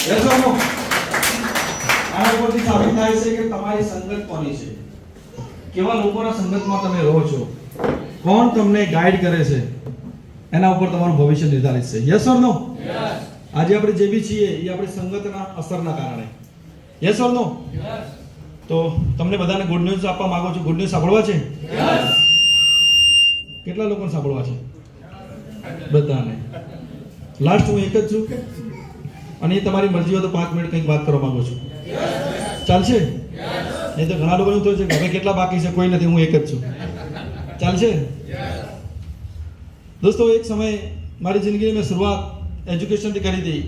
આના ઉપરથી સાબિત થાય છે કે તમારી સંગત કોની છે, કેવા લોકોના સંગતમાં તમે રહો છો, કોણ તમને ગાઈડ કરે છે, એના ઉપર તમારું ભવિષ્ય નિર્ધારિત છે. Yes or no? યસ. આજે આપણે જે બી છીએ એ આપણી સંગતના અસરના કારણે. Yes or no? યસ. તો તમને બધાને ગુડ ન્યૂઝ આપવા માંગુ છું. ગુડ ન્યૂઝ સાંભળવા છે? યસ. કેટલા લોકોને સાંભળવા છે? બધાને. લાસ્ટ હું એક જ છું અને એ તમારી મરજી હોય તો 5 મિનિટ કંઈક વાત કરવા માંગુ છું. ચાલશે? નહીં તો ઘણા લોકો એવું થયું છે કે હવે કેટલા બાકી છે? કોઈ નથી, હું એક જ છું. ચાલશે? દોસ્તો, એક સમય મારી જિંદગીની મેં શરૂઆત એજ્યુકેશનથી કરી હતી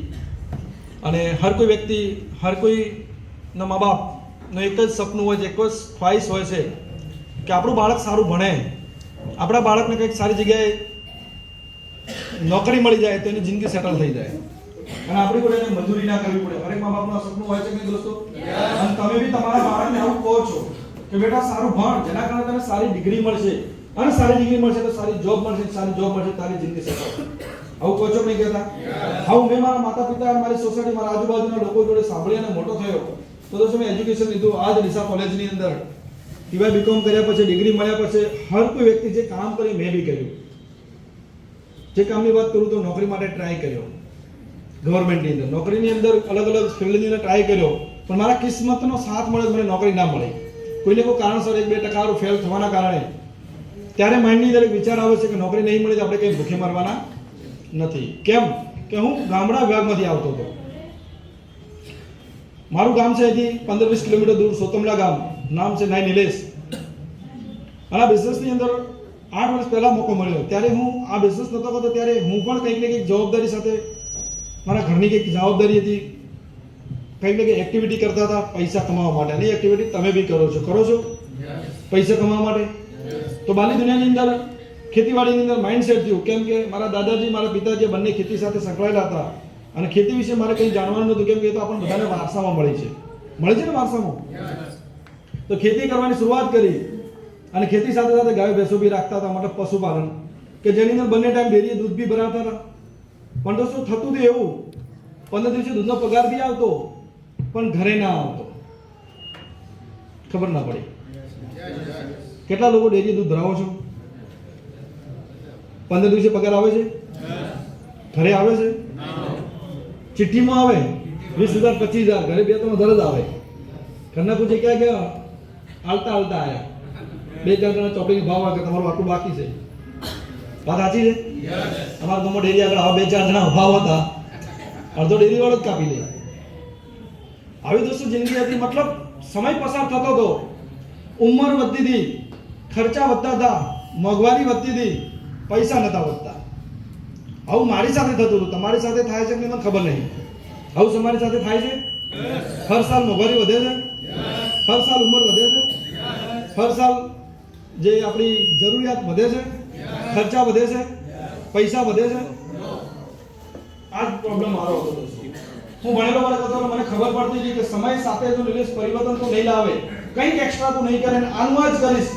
અને હર કોઈ વ્યક્તિ, હર કોઈના મા બાપનું એક જ સપનું હોય છે, એક જ ખ્વાહિશ હોય છે કે આપણું બાળક સારું ભણે, આપણા બાળકને કંઈક સારી જગ્યાએ નોકરી મળી જાય તો એની જિંદગી સેટલ થઈ જાય અને આપણી કોઈ એને મજૂરી ના કરવી પડે. હરેક મા બાપનું સપનું હોય છે કે દોસ્તો, અને તમે બી તમારા બાળકને આવું કહો છો કે બેટા સારું ભણ, જેના કારણે તને સારી ડિગ્રી મળશે અને સારી ડિગ્રી મળશે તો સારી જોબ મળશે, સારી જોબ મળશે તારી જિંદગી સેટલ. આવું કહો છો નહીં કહેતા? આવું મેં મારા માતા પિતા, મારી સોસાયટી, મારા આજુબાજુના લોકો જોડે સાંભળી અને મોટો થયો. તો દોસ્તો, મેં એજ્યુકેશન લીધું આ જ ડીસા કોલેજની અંદર. ટીવાય બીકોમ કર્યા પછી, ડિગ્રી મળ્યા પછી હર કોઈ વ્યક્તિ જે કામ કરે મેં બી કર્યું. જે કામની વાત કરું તો નોકરી માટે ટ્રાય કર્યો, ગવર્મેન્ટની અંદર, નોકરીની અંદર અલગ અલગ ફિલ્ડની અંદર ટ્રાય કર્યો, પણ મારા કિસ્મતનો સાથ મળે, મને નોકરી ના મળી. કોઈને કોઈ કારણસર 1-2% ફેલ થવાના કારણે ત્યારે માઇન્ડની અંદર એક વિચાર આવે છે કે નોકરી નહીં મળી તો આપણે કંઈ ભૂખે મરવાના નથી. કેમ કે હું ગામડા વિભાગમાંથી આવતો હતો. મારું ગામ છે અહીંથી 15-20 કિલોમીટર દૂર, સોતમલા ગામ. નામ છે નાય નિલેશ. અને આ બિઝનેસની અંદર 8 વર્ષ પહેલા મોકો મળ્યો. ત્યારે હું આ બિઝનેસ નહોતો કરતો, ત્યારે હું પણ કંઈક ને કંઈક જવાબદારી સાથે, મારા ઘરની કંઈક જવાબદારી હતી, કંઈક ને કંઈક એક્ટિવિટી કરતા હતા પૈસા કમાવા માટે. અને એ એક્ટિવિટી તમે બી કરો છો પૈસા કમાવા માટે. તો બહારની દુનિયાની અંદર ખેતીવાડીની અંદર માઇન્ડસેટ થયું. કેમ કે મારા દાદાજી, મારા પિતાજી બંને ખેતી સાથે સંકળાયેલા હતા અને ખેતી વિશે મારે કંઈ જાણવાનું નહોતું. કેમ કે એ તો આપણને બધાને વારસામાં મળી છે ને વારસામાં. તો ખેતી કરવાની શરૂઆત કરી અને ખેતી સાથે સાથે ગાય ભેંસો બી રાખતા હતા, મતલબ પશુપાલન, કે જેની અંદર બંને ટાઈમ ડેરીએ દૂધ બી ભરાવતા હતા. પણ દોસ્તો, થતું હતું એવું, 15 દિવસે દૂધનો પગાર બી આવતો પણ ઘરે ના આવતો, ખબર ના પડી. કેટલા લોકો ડેરીએ દૂધ ભરાવો છો? 15 દિવસે પગાર આવે છે? ઘરે આવે છે? ચિઠ્ઠીમાં આવે 20,000 25,000, ઘરે 2-3 હજાર જ આવે. ઘરના પૂછે ક્યાં ગયા? હાલતા આયા. 2-4 જણા ચોપડીની ભાવ આવે કે તમારું આટલું બાકી છે. વાત સાચી છે? અમારા ગામમાં ડેરી આગળ આવા 2-4 જણા ભાવ હતા, અડધો ડેરી વાળો જ કાપી લે. આવી દોસ્તો જિંદગી હતી. મતલબ સમય પસાર થતો હતો, ઉંમર વધતી હતી, ખર્ચા વધતા હતા, મોંઘવારી વધતી હતી, પૈસા નતા વધતા. આવું મારી સાથે થતું હતું. તમારી સાથે થાય છે કે મને ખબર નહીં. આવું તમારી સાથે થાય છે? હર સાલ મોંઘવારી વધે છે, હર સાલ ઉંમર વધે છે, હર સાલ જે આપણી જરૂરિયાત વધે છે, ખર્ચા વધે છે, પૈસા વધે છે. આ જ પ્રોબ્લેમ મારો હતો દોસ્તો. હું ભણેલો મને હતો, મને ખબર પડતી હતી કે સમય સાથે જો નિલેશ પરિવર્તન તો નહીં લાવે, કંઈક એક્સ્ટ્રા તો નહીં કરે, અને આનું જ કરીશ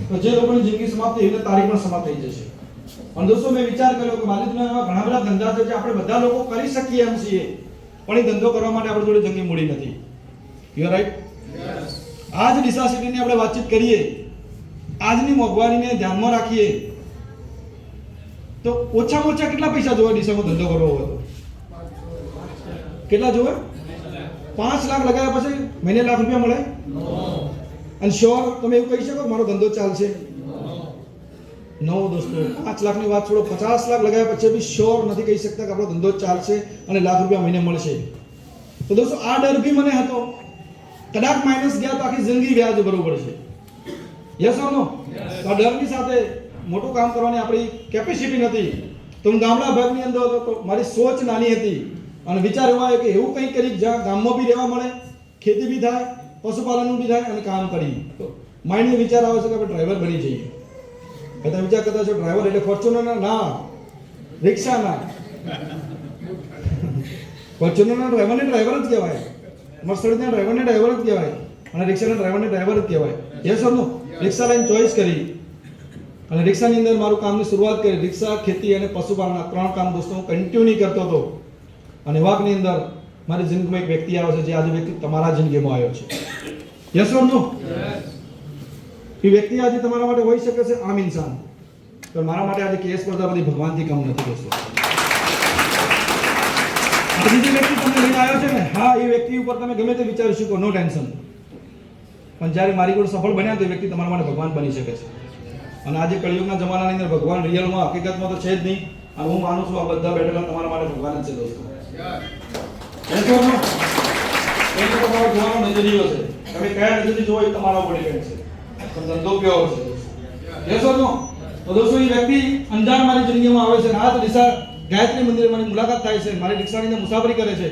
તો જે લોકોની જિંદગી સમાપ્ત થઈ, તારી પણ સમાપ્ત થઈ જશે. પણ દોસ્તો, મેં વિચાર કર્યો કે મારી દુનિયામાં ઘણા બધા ધંધા છે જે આપણે બધા લોકો કરી શકીએ એમ છીએ, પણ એ ધંધો કરવા માટે આપણી જોડે જંગી મૂડી નથી. You are right? આજ ડીસા સિટીની આપણે વાતચીત કરીએ, આજની મોંઘવારીને ધ્યાનમાં રાખીએ તો ઓછામાં ઓછા કેટલા પૈસા જોવે ડીસામાં ધંધો કરવો હોય તો? કેટલા જોવે? 5 લાખ લગાવ્યા પછી મહિને લાખ રૂપિયા મળે? અને શ્યોર તમે એવું કહી શકો મારો ધંધો ચાલશે? નો દોસ્તો, 5 લાખની વાત છોડો, 50 લાખ લગાવ્યા પછી બી શ્યોર નથી કહી શકતા કે આપણો ધંધો ચાલશે અને લાખ રૂપિયા મહિને મળશે. તો દોસ્તો, આ ડર બી મને હતો. કદાચ માઇનસ ગયા તો આખી જિંદગી વ્યાજ ભરવું પડશે. Yes or no? તો આ ડરની સાથે મોટું કામ કરવાની આપણી કેપેસિટી નથી. તો હું ગામડા ભાગની અંદર હતો, તો મારી સોચ નાની હતી અને વિચાર એવો આવ્યો કે એવું કંઈક કરી જ્યાં ગામમાં બી રહેવા મળે, ખેતી બી થાય, પશુપાલનનું બી થાય અને કામ કરી. તો માઇન્ડમાં વિચાર આવે છે કે આપણે ડ્રાઈવર બની જઈએ. બધા વિચાર કરતા છો ડ્રાઈવર એટલે ફોર્ચ્યુનર ના, રિક્ષા ના. ફોર્ચ્યુનરના ડ્રાઈવરને ડ્રાઈવર જ કહેવાય, મર્સિડીઝના ડ્રાઈવરને ડ્રાઈવર જ કહેવાય અને રિક્ષાના ડ્રાઈવરને ડ્રાઈવર જ કહેવાય. Yes or no? રિક્ષા લાઈન ચોઈસ કરી અને રિક્ષાની અંદર મારું કામની શરૂઆત કરી. રિક્ષા, ખેતી અને પશુપાલન, આ 3 કામ દોસ્તો હું કન્ટિન્યુ કરતો હતો. અને વાકની અંદર મારી જિંદગીમાં એક વ્યક્તિ આવે છે જે આજે વ્યક્તિ તમારા જિંદગીમાં આવ્યો છે. યસ ઓર નો? એ વ્યક્તિ આજે તમારા માટે હોઈ શકે છે આમ ઇન્સાન, પણ મારા માટે આજે કેસ સ્પર્ધા બધી ભગવાનથી કમ નથી દોસ્તો. આજે જે વ્યક્તિ તમને લઈને આવ્યો છે ને, હા એ વ્યક્તિ ઉપર તમે ગમે તે વિચારી શકો, નો ટેન્શન, પણ જ્યારે મારી જોડે સફળ બન્યા તો એ વ્યક્તિ તમારા માટે ભગવાન બની શકે છે. અને આજે કળિયુગના જમાનાની અંદર ભગવાન રિયલમાં હકીકતમાં તો છે જ નહીં, અને હું માનું છું આ બધા બેઠેલા તમારા માટે ભગવાન જ છે દોસ્તો. એક તો તમારો જોવાનો નજરિયો છે, તમે કયા નજરથી જોવો એ તમારા ઉપર ડિપેન્ડ છે, પણ ધંધો કેવો છે. Yes or no? તો દોસ્તો એ વ્યક્તિ અંજાન મારી જિંદગીમાં આવે છે, આ તો ડીસા ગાયત્રી મંદિરે મારી મુલાકાત થાય છે, મારી રિક્ષાની અંદર મુસાફરી કરે છે.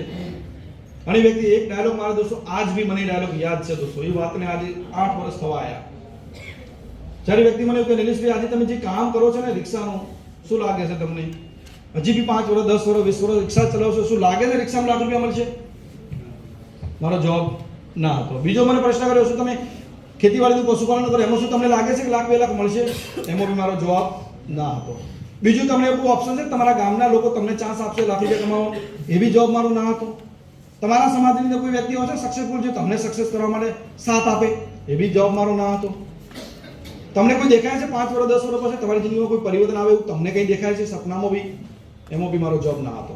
અને વ્યક્તિ એક ડાયલોગ મારા દોસ્તો આજ બી મને ડાયલોગ યાદ છે દોસ્તો. એ વાતને આજે 8 વર્ષ થવા આવ્યા. જ્યારે વ્યક્તિ મને એવું કે નિલેશભાઈ આજે તમે જે કામ કરો છો ને રિક્ષાનું, શું લાગે છે તમને? હજી બી 5 વર્ષ 10 વર્ષ 20 વર્ષ રિક્ષા ચલાવશો, શું લાગે છે રિક્ષામાં લાખ રૂપિયા મળશે? મારો જવાબ ના હતો. બીજો મને પ્રશ્ન કર્યો, શું તમે ખેતીવાડીનું પશુપાલન કરો એમાં શું તમને લાગે છે કે લાખ 2 લાખ મળશે? એમાં બી મારો જવાબ ના હતો. બીજું તમને એવું ઓપ્શન છે તમારા ગામના લોકો તમને ચાન્સ આપશે લાખ રૂપિયા કમાવો, એ બી જવાબ મારો ના હતો. તમારા સમાજની અંદર કોઈ વ્યક્તિ હોય છે સક્સેસફુલ જે તમને સક્સેસ કરવા માટે સાથ આપે, એ બી જવાબ મારો ના હતો. તમને કોઈ દેખાય છે 5 વર્ષ 10 વર્ષ પછી તમારી જિંદગીમાં કોઈ પરિવર્તન આવે એવું તમને કંઈ દેખાય છે સપનામાં બી? એમાં બી મારો જવાબ ના હતો.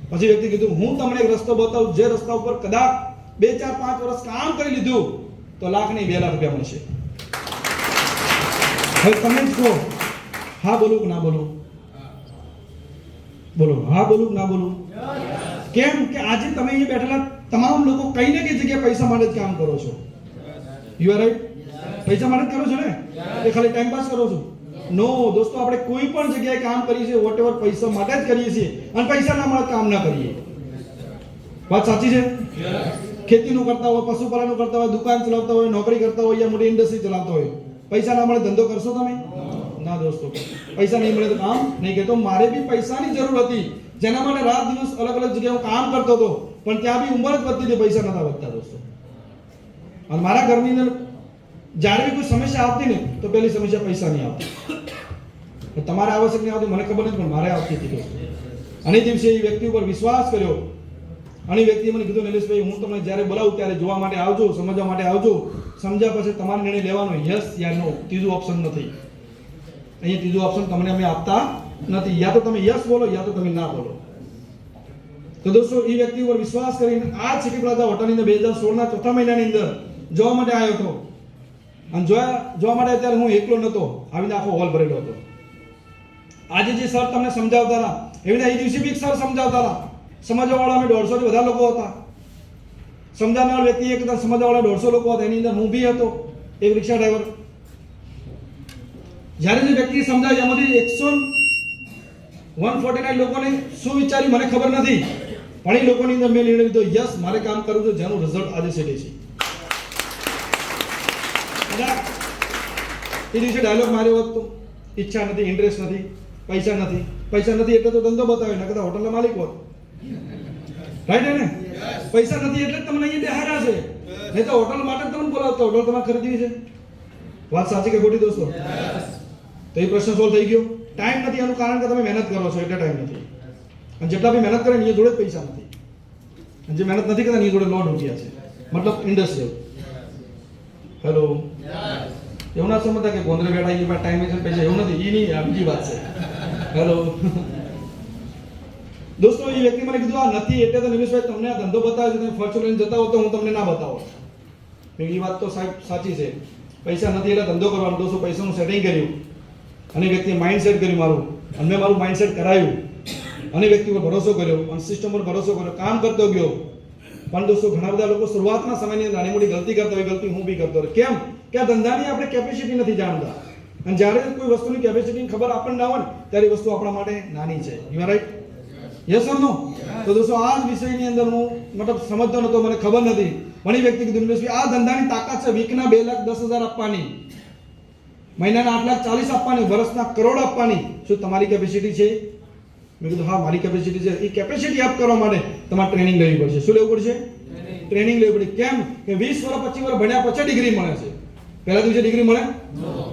પછી વ્યક્તિ કીધું હું તમને એક રસ્તો બતાવું, જે રસ્તા ઉપર કદાચ 2 4 5 વર્ષ કામ કરી લીધું તો લાખ નહીં 2 લાખ રૂપિયા મળશે. હવે તમે જ કહો, હા બોલું કે ના બોલું? બોલો, હા બોલું કે ના બોલું? કેમ કે આજે તમે અહીંયા બેઠેલા તમામ લોકો કઈ ને કઈ જગ્યાએ પૈસા માટે જ કામ કરો છો. You are right? પૈસા માટે જ કરો છો ને? એ ખાલી ટાઈમ પાસ કરો છો? નો દોસ્તો, આપણે કોઈ પણ જગ્યાએ કામ કરીએ છીએ વોટેવર પૈસા માટે જ કરીએ છીએ, અને પૈસા ના મળે કામ ના કરીએ. વાત સાચી છે? ખેતીનું કરતા હોય, પશુપાલનનું કરતા હોય, દુકાન ચલાવતા હોય, નોકરી કરતા હોય, યા મોટી ઇન્ડસ્ટ્રી ચલાવતા હોય, પૈસા ના મળે ધંધો કરશો તમે? ના દોસ્તો, પૈસા નહીં મળે તો કામ નહીં કરતો. મારે બી પૈસાની જરૂર હતી, જેના માટે રાત દિવસ અલગ અલગ જગ્યાએ હું કામ કરતો હતો, પણ ત્યાં બી ઉંમર જ વધતી હતી, પૈસા નતા વધતા દોસ્તો. અને મારા ઘરની અંદર જ્યારે બી કોઈ સમસ્યા આવતી ને તો પહેલી સમસ્યા પૈસા નહીં આવતી. તમારે આવશ્યક નહીં આવતી મને ખબર નથી, પણ મારે આવતી હતી દોસ્તો. અને દિવસે એ વ્યક્તિ ઉપર વિશ્વાસ કર્યો, અને વ્યક્તિએ મને કીધું નિલેશભાઈ હું તમને જ્યારે બોલાવું ત્યારે જોવા માટે આવજો, સમજવા માટે આવજો, સમજ્યા પછી તમારે નિર્ણય લેવાનો, યસ યા નો. ત્રીજું ઓપ્શન નથી અહીંયા. ત્રીજું ઓપ્શન તમને અમે આપતા નથી. યા તો તમે યસ બોલો, યા તો તમે ના બોલો. તો દોસ્તો એ વ્યક્તિ ઉપર વિશ્વાસ કરીને આ સિટી પ્લાઝા હોટલની અંદર 2016 ના ચોથા મહિનાની અંદર જોવા માટે આવ્યો હતો. અને જોવા માટે અત્યારે હું એકલો નહોતો, આવીને આખો હોલ ભરેલો હતો. આજે જે સર તમને સમજાવતા હતા એવી રીતે એ દિવસે બી સર સમજાવતા હતા. સમજવાવાળા અમે 150 થી વધારે લોકો હતા. સમજાવનાર વ્યક્તિ એક હતા, સમજવાવાળા 150 લોકો હતા. એની અંદર હું બી હતો, એક રિક્ષા ડ્રાઈવર. જ્યારે જે વ્યક્તિ સમજાવ્યું એમાંથી 149 લોકોને શું વિચાર્યું મને ખબર નથી, પણ એ લોકોની અંદર મેં નિર્ણય લીધો યસ મારે કામ કરવું છે, જેનું રિઝલ્ટ આજે સેટે છે. એ દિવસે ડાયલોગ માર્યો હતો, ઈચ્છા નથી, ઇન્ટરેસ્ટ નથી, પૈસા નથી. પૈસા નથી એટલે તો ધંધો બતાવ્યો, ન કદાચ હોટલના માલિક હોત. રાઈટ ને? પૈસા નથી એટલે તમને અહીંયા બેહાર્યા છે, નહીં તો હોટલ માટે જ તમને બોલાવતો. હોટલ તમારે ખરીદવી છે. વાત સાચી કે ખોટી દોસ્તો? તો એ પ્રશ્ન સોલ્વ થઈ ગયો. ટાઈમ નથી એનું કારણ કે તમે મહેનત કરો છો એટલે ટાઈમ નથી. અને જેટલા બી મહેનત કરે ને એ જોડે જ પૈસા નથી. અને જે મહેનત નથી કરતા એ જોડે લોન રૂપિયા છે, મતલબ ઇન્ડસ્ટ્રીયલ. હેલો, એવું ના સમજતા કે ગોંદરે બેઠા એ ટાઈમ છે પૈસા, એવું નથી. એ નહીં, આ બીજી વાત છે. હેલો દોસ્તો, એ વ્યક્તિ મને કીધું આ નથી એટલે તો નિમેશભાઈ તમને આ ધંધો બતાવે છે, તમે ફરચો લઈને જતા હો તો હું તમને ના બતાવો. એ વાત તો સાહેબ સાચી છે, પૈસા નથી એટલે ધંધો કરવાનો. દોસ્તો પૈસાનું સેટિંગ કર્યું, અને વ્યક્તિએ માઇન્ડ સેટ કર્યું મારું, અને મેં મારું માઇન્ડ સેટ કરાયું, અને વ્યક્તિ પર ભરોસો કર્યો, અને સિસ્ટમ પર ભરોસો કર્યો, કામ કરતો ગયો. પણ દોસ્તો ઘણા બધા લોકો શરૂઆતના સમયની નાની મોટી ગલતી કરતા હોય, ગલતી હું બી કરતો રહ્યો. કેમ કે આ ધંધાની આપણે કેપેસિટી નથી જાણતા, અને જ્યારે કોઈ વસ્તુની કેપેસિટીની ખબર આપણને ના હોય ને ત્યારે એ વસ્તુ આપણા માટે નાની છે. You are right? Yes or no? તો દોસ્તો આ જ વિષયની અંદર હું મતલબ સમજતો નતો, મને ખબર નથી. પણ એ વ્યક્તિ કીધું આ ધંધાની તાકાત છે વીકના 2,10,000 આપવાની, મહિનાના 8,40,000 આપવાની, વર્ષના કરોડ આપવાની. શું તમારી કેપેસિટી છે? મેં કીધું હા મારી કેપેસિટી છે. એ કેપેસિટી અપ કરવા માટે તમારે ટ્રેનિંગ લેવી પડશે. શું લેવું પડશે? ટ્રેનિંગ લેવી પડે. કેમ કે 20 વર્ષ 25 વર્ષ ભણ્યા પછી ડિગ્રી મળે છે. પહેલા દિવસે ડિગ્રી મળે?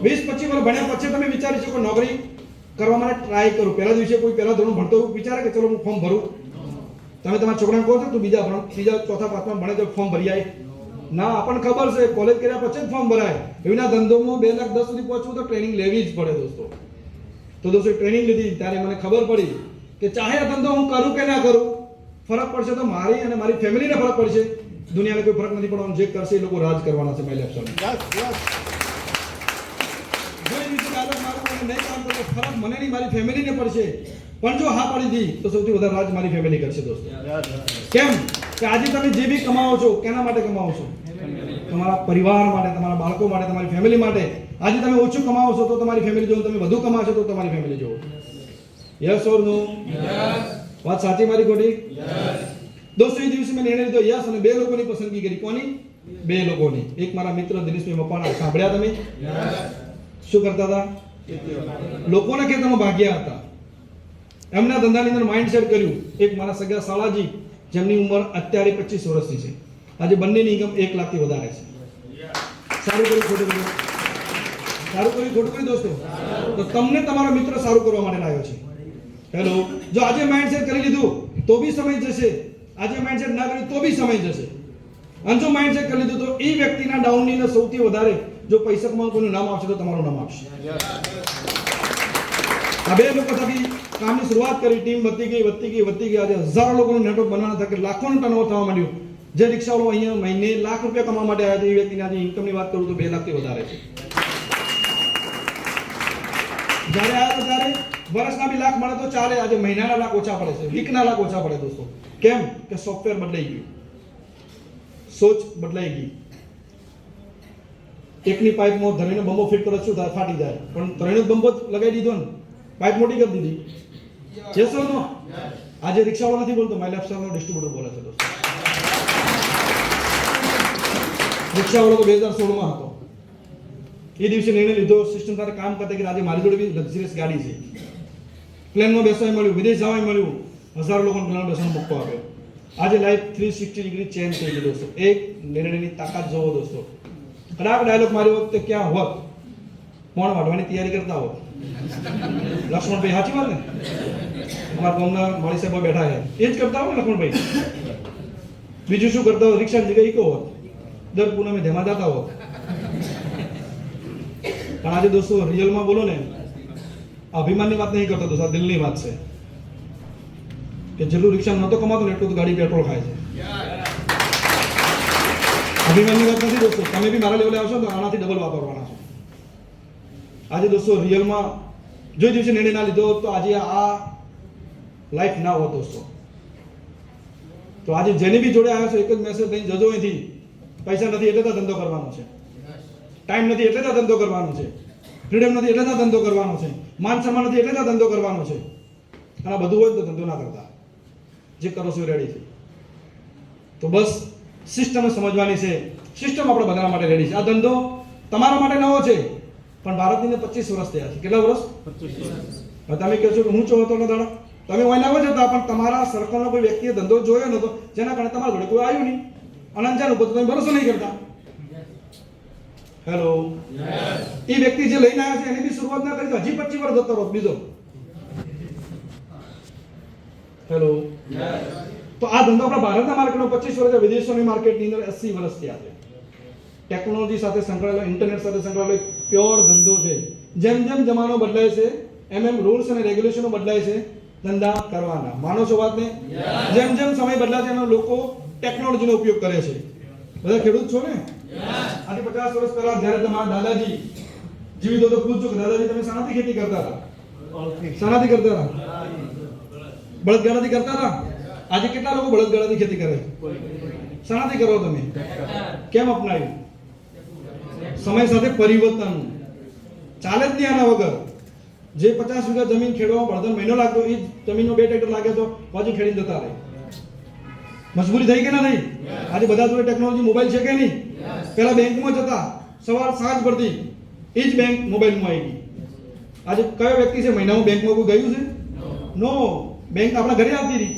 20 25 વર્ષ ભણ્યા પછી તમે વિચારી શકો નોકરી કરવા માટે ટ્રાય કરો. પહેલા દિવસે કોઈ પહેલા ધોરણ ભણતો વિચારે કે ચલો હું ફોર્મ ભરું? તમે તમારા છોકરાને કહો છો તું બીજા ચોથા પાંચમા ભણે તો ફોર્મ ભરી આય? ના, આપણને ખબર છે કોલેજ કર્યા પછી જ ફોર્મ ભરાય. એવીના ધંધોમાં 2,10,000 સુધી પહોંચવું તો ટ્રેનિંગ લેવી જ પડે દોસ્તો. તો દોસ્તો ટ્રેનિંગ લીધી ત્યારે મને ખબર પડી કે ચાહે આ ધંધો હું કરું કે ના કરું, ફરક પડશે તો મારી અને મારી ફેમિલીને ફરક પડશે. દુનિયાને કોઈ ફરક નથી પડવાનો. જે કરશે એ લોકો રાજ કરવાના છે. માય લેફ્ટ નહીં કામ કરતો ફરક મને નહીં મારી ફેમિલીને પડશે. પણ જો હા પડી દી તો સૌથી વધારે રાજ મારી ફેમિલી કરશે દોસ્તો. કેમ કે આજે તમે જે બી કમાવો છો કેના માટે કમાવો છો? તમારા પરિવાર માટે, તમારા બાળકો માટે, તમારી ફેમિલી માટે. આજે તમે ઓછું કમાવો છો તો તમારી ફેમિલી જોવો, તમે વધુ કમાશો તો તમારી ફેમિલી જોવો. યસ ઓર નો? વાત સાચી મારી ખોટી? દોસ્તો એ દિવસે મેં નિર્ણય લીધો યસ, અને બે લોકોની પસંદગી કરી. કોની? બે લોકોની. એક મારા મિત્ર દિનેશભાઈ મપાણા, સાંભળ્યા તમે? શું કરતા હતા? લોકોના ખેતરમાં ભાગ્યા હતા. એમના ધંધાની અંદર માઇન્ડસેટ કર્યું. એક મારા સગા સાળાજી, જેમની ઉંમર અત્યારે 25 વર્ષની છે. આજે બંનેની ઇન્કમ 1 લાખથી વધારે છે. સારું કર્યું ખોટું કર્યું? સારું કર્યું ખોટું કર્યું દોસ્તો? તો તમને તમારો મિત્ર સારું કરવા માટે લાવ્યો છે. હેલો, જો આજે માઇન્ડસેટ કરી લીધું તો બી સમય જશે, આજે માઇન્ડસેટ ના કર્યું તો બી સમય જશે. અને જો માઇન્ડસેટ કરી લીધું તો એ વ્યક્તિના ડાઉનની અંદર સૌથી વધારે જો પૈસા કમાવાનું કોઈનું નામ આવશે તો તમારું નામ આવશે. આ બે લોકો થકી કામની શરૂઆત કરી, ટીમ વધતી ગઈ. આજે હજારો લોકોનું નેટવર્ક બનાવવાના થકી લાખોનું ટર્નઓવર થવા માંડ્યું. જે રિક્ષાવાળો અહીંયા મહિને લાખ રૂપિયા કમાવા માટે આવ્યા છે એ વ્યક્તિની આજે ઇન્કમની વાત કરું તો 2 લાખથી વધારે છે. જ્યારે આવ્યા ત્યારે વર્ષના બી લાખ મળે તો ચાલે. આજે મહિનાના લાખ ઓછા પડે છે, વીકના લાખ ઓછા પડે દોસ્તો. કેમ કે સોફ્ટવેર બદલાઈ ગયું, સોચ બદલાઈ ગઈ. એકની પાઇપમાં ધરીનો બંબો ફિટ કરો શું થાય? ફાટી જાય. પણ ધરીનો બંબો લગાવી દીધો ને, પાઇપ મોટી કરી દીધી. યસ ઓર નો? આજે રિક્ષાવાળો નથી બોલતો, માય લેફ્ટ સાઈડનો ડિસ્ટ્રીબ્યુટર બોલે છે દોસ્તો. રિક્ષાવાળો તો 2016માં હતો. એ દિવસે નિર્ણય લીધો, સિસ્ટમ સાથે કામ કરતા કે આજે મારી જોડે બી લક્ઝરિયસ ગાડી છે. પ્લેનમાં બેસવાય મળ્યું, વિદેશ જવાય મળ્યું, હજારો લોકોને પ્લેનમાં બેસવાનો મોકો આપ્યો. આજે લાઈફ 360 ડિગ્રી ચેન્જ થઈ ગઈ દોસ્તો. એક નિર્ણયની તાકાત જોવો દોસ્તો. કડાક ડાયલોગ મારી વખતે ક્યાં હોત, કોણ વાઢવાની તૈયારી કરતા હોત? લક્ષ્મણભાઈ, સાચી વાત ને? અમારા ગામના માળી સાહેબ બેઠા છે, એ જ કરતા હોય ને લક્ષ્મણભાઈ. બીજું શું કરતા હોય? રિક્ષાની જગ્યાએ ઈકો હોત, દર પૂનમે ધેમા જતા હોત. પણ આજે દોસ્તો રિયલમાં બોલો ને, અભિમાનની વાત નહીં કરતો દોસ્તો, આ દિલની વાત છે કે જેટલું રિક્ષા નહોતો કમાતો ને એટલું તો ગાડી પેટ્રોલ ખાય છે. અભિમાનની વાત નથી દોસ્તો. તમે બી મારા લેવલે આવશો તો આનાથી ડબલ વાપરવાના છો. આજે દોસ્તો રિયલમાં જો દિવસે નિર્ણય ના લીધો તો આજે આ લાઈફ ના હોત દોસ્તો. તો આજે જેની બી જોડે આવ્યો છો એક જ મેસેજ લઈને જજો અહીંથી. પૈસા નથી એટલે તો ધંધો કરવાનો છે, ટાઈમ નથી એટલે તો ધંધો કરવાનો છે, ફ્રીડમ નથી એટલે તો ધંધો કરવાનો છે, માન સન્માન નથી એટલે તો ધંધો કરવાનો છે. અને આ બધું હોય તો ધંધો ના કરતા. જે કરો છો રેડી છે. તો બસ સિસ્ટમ સમજવાની છે. સિસ્ટમ આપણે બધા માટે રેડી છે. આ ધંધો તમારા માટે નવો છે, પણ ભારતની 25 વર્ષ થયા છે. કેટલા વર્ષ? 25 વર્ષ. તમે કહો છો કે હું છો હતો ને દાડા, તમે ઓયના હોય જતા, પણ તમારા સરકારનો કોઈ વ્યક્તિએ ધંધો જોયો નતો, જેના કારણે તમારા જોડે કોઈ આવ્યું નહીં. અનંજાન ઉપર તમે ભરોસો નહીં કરતા. હેલો, એ વ્યક્તિ જે લઈને આવ્યા છે એની બી શરૂઆત ના કરી તો હજી 25 વર્ષ જતો રહો બીજો. હેલો, તો આ ધંધો આપણા ભારતના માર્કેટમાં 25 વર્ષ, વિદેશોની માર્કેટની અંદર 80 વર્ષ થયા છે. ટેકનોલોજી સાથે સંકળાયેલો, ઇન્ટરનેટ સાથે સંકળાયેલો પ્યોર ધંધો છે. જેમ જેમ જમાનો બદલાય છે એમ રૂલ્સ અને રેગ્યુલેશનો બદલાય છે ધંધા કરવાના. માનો છો વાતને? જેમ જેમ સમય બદલાય છે એમ લોકો ટેકનોલોજીનો ઉપયોગ કરે છે. બધા ખેડૂત છો ને? આજે 50 વર્ષ પહેલા જ્યારે તમારા દાદાજી જીવિત હતો, પૂછજો કે દાદાજી તમે શાનાથી ખેતી કરતા હતા? શાનાથી કરતા હતા? બળદગાડાથી કરતા હતા? આજે કેટલા લોકો બળદગાડાથી ખેતી કરે? શાનાથી કરો તમે? કેમ અપનાવ્યું? સમય સાથે પરિવર્તન ચાલે જ નહીં આના વગર. જે 50 વીઘા જમીન ખેડવામાં બળદનો મહિનો લાગતો, એ જમીનનો 2 ટ્રેક્ટર લાગે તો પાછું ખેડીને જતા રહે. મજબૂરી થઈ કે ના થઈ? આજે બધા જોડે ટેકનોલોજી, મોબાઈલ છે કે નહીં? પેલા બેંકમાં જતા, સવાર સાંજ પડતી, એ જ બેંક મોબાઈલમાં આવી ગઈ. આજે કયો વ્યક્તિ છે મહિનામાં બેંકમાં કોઈ ગયું છે? નો. બેંક આપણા ઘરે આવતી રહી.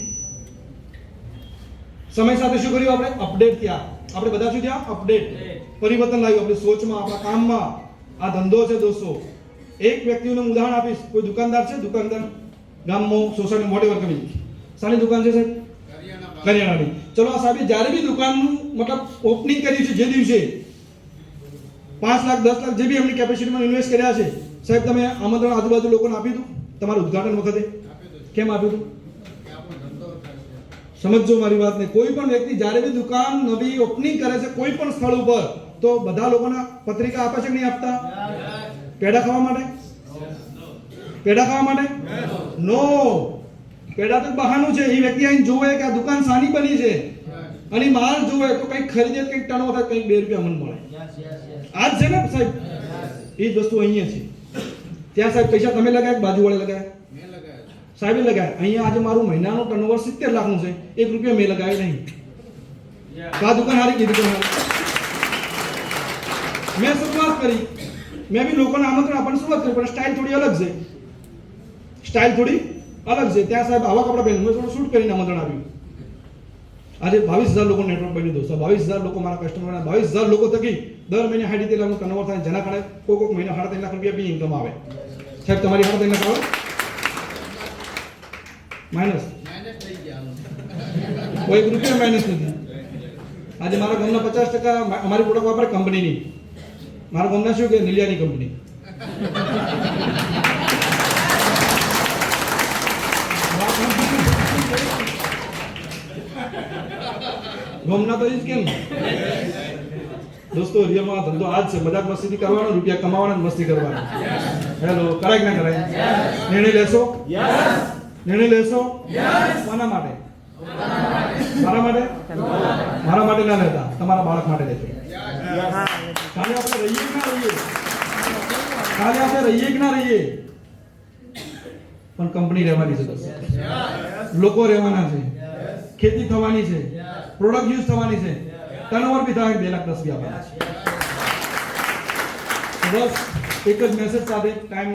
સમય સાથે શું કર્યું આપણે? અપડેટ થયા. આપણે બધા શું થયા? અપડેટ. પરિવર્તન લાવ્યું આપણી સોચમાં, આપણા કામમાં. આ ધંધો છે દોસ્તો. એક વ્યક્તિનું ઉદાહરણ આપીશ. કોઈ દુકાનદાર છે, દુકાનદાર ગામમાં, સોસાયટી, વોટેવર કરી, શાની દુકાન છે સાહેબ? કરિયાણાની. ચલો આ સાહેબે જ્યારે બી દુકાનનું મતલબ ઓપનિંગ કર્યું છે જે દિવસે 5 લાખ 10 લાખ જે બી એમની કેપેસિટીમાં ઇન્વેસ્ટ કર્યા છે, સાહેબ તમે આમંત્રણ આજુબાજુ લોકોને આપ્યું હતું તમારું ઉદ્ઘાટન વખતે? કેમ આપ્યું હતું? સમજો મારી વાતને. કોઈ પણ વ્યક્તિ જ્યારે બી દુકાન નવી ઓપનિંગ કરે છે કોઈ પણ સ્થળ ઉપર, તો બધા લોકોને પત્રિકા આપે છે કે નહીં આપતા? પેડા ખાવા માટે? પેડા ખાવા માટે? નો. પેડા તો બહાનું છે. એ વ્યક્તિ આઈને જોવે કે આ દુકાન સાની બની છે અને માલ જોવે તો કંઈક ખરીદે, કંઈક ટર્ન થાય, કંઈક 2 રૂપિયા મન મળે. આ જ છે ને સાહેબ, એ જ વસ્તુ અહીંયા છે. ત્યાં સાહેબ પૈસા તમે લગાવ્યા, બાજુ વાળે લગાવ્યા? સાહેબે લગાવ્યા. અહીંયા આજે મારું મહિનાનું ટર્નઓવર 70 લાખનું છે, 1 રૂપિયા મેં લગાવ્યો નહીં. તો આ દુકાન હારી કીધી દુકાન મેં શરૂઆત કરી, મેં બી લોકોને આમંત્રણ આપવાની શરૂઆત કરી, પણ સ્ટાઇલ થોડી અલગ છે. સ્ટાઇલ થોડી અલગ છે. ત્યાં સાહેબ આવા કપડા પહેરીને મેં થોડું શૂટ કરીને આમંત્રણ આપ્યું. આજે 22,000 લોકો નેટવર્ક બન્યું દોસ્તો. 22,000 લોકો મારા કસ્ટમરના, 22,000 લોકો થકી દર મહિને 60 લાખનું ટર્નઓવર થાય, જેના કારણે કોઈક મહિને 3.5 લાખ રૂપિયા બી ઇન્કમ આવે. સાહેબ તમારી 3.5 લાખ આવે? માઇનસ થઈ ગયા. કોઈ રૂપિયા માઇનસ નથી. આજે મારા ગામના 50% અમારી પ્રોડક્ટ વાપરે કંપનીની. મારા ગામના શું કે નિલિયાની કંપની. ગામના તો જ કેમ દોસ્તો, રિયલમાં ધંધો આ જ છે. મજાક મસ્તી કરવાનો, રૂપિયા કમાવાના, મસ્તી કરવાની. હેલો, કરાય કે ના કરાય? નિર્ણય લેશો? નિર્ણય લેશો? કોના માટે? મારા માટે? મારા માટે ના લેતા, તમારા બાળક માટે લેજો. ખાલી આપણે રહીએ કે ના રહીએ, ખાલી આપણે રહીએ કે ના રહીએ, પણ કંપની રહેવાની છે દોસ્તો. લોકો રહેવાના છે, ખેતી થવાની છે, પ્રોડક્ટ યુઝ થવાની છે, ટર્નઓવર બી થાય 2 લાખ 10 બી આપવાના છે. બસ એક જ મેસેજ સાથે ટાઈમ